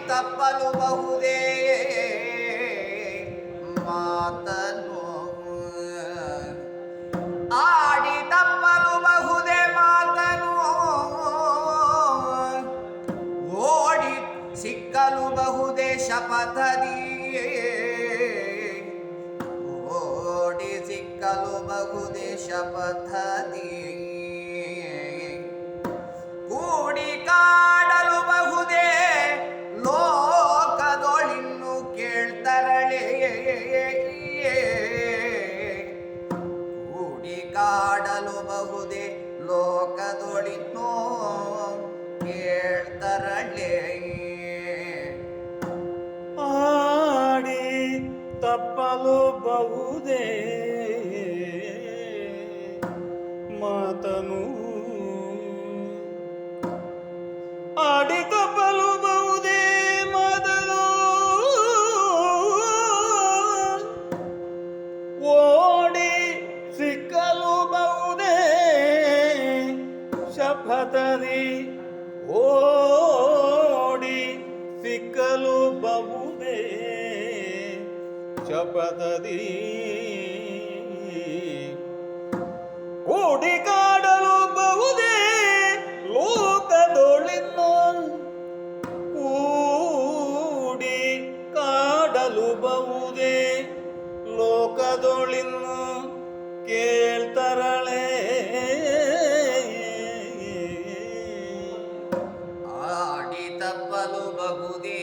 ತಪ್ಪಲು ಬಹುದೇ ಮಾತನು ಆಡಿ ತಪ್ಪಲು ಬಹುದೇ ಮಾತನು ಓಡಿ ಸಿಕ್ಕಲು ಬಹುದೇ ಶಪಥದಿ ಓಡಿ ಸಿಕ್ಕಲು ಬಹುದೇ ಶಪಥದಿ ಕೂಡಿ ಕಾಡಲು ಬಹುದೇ ಲೋಕದೊಳಿನ್ನು ಕೇಳ್ತರಳೆ ಕೂಡಿ ಕಾಡಲು ಬಹುದೇ ಲೋಕದೊಳಿನ್ನು ಕೇಳ್ತರಳೆ ಆಡಿ ತಪ್ಪಲು ಬಹುದೇ ಮಾತನು ಆಡಿ ತಪ್ಪಲು ಬಹುದೇ ಮಾತನು ಓಡಿ ಸಿಕ್ಕಲು ಬಹುದೇ ಶಪಥದಿ ಓಡಿ ಸಿಕ್ಕಲು ಬಹುದೇ ಶಪಥದಿ ಕೂಡಿ ಕಾಡಲು ಬಹುದೇ ಲೋಕದೊಳಿನ್ನು ಕೂಡಿ ಕಾಡಲು ಬಹುದೇ ಲೋಕದೊಳಿನ್ನು ಕೇಳ್ತರಳೆ ಆಡಿ ತಪ್ಪಲು ಬಹುದೇ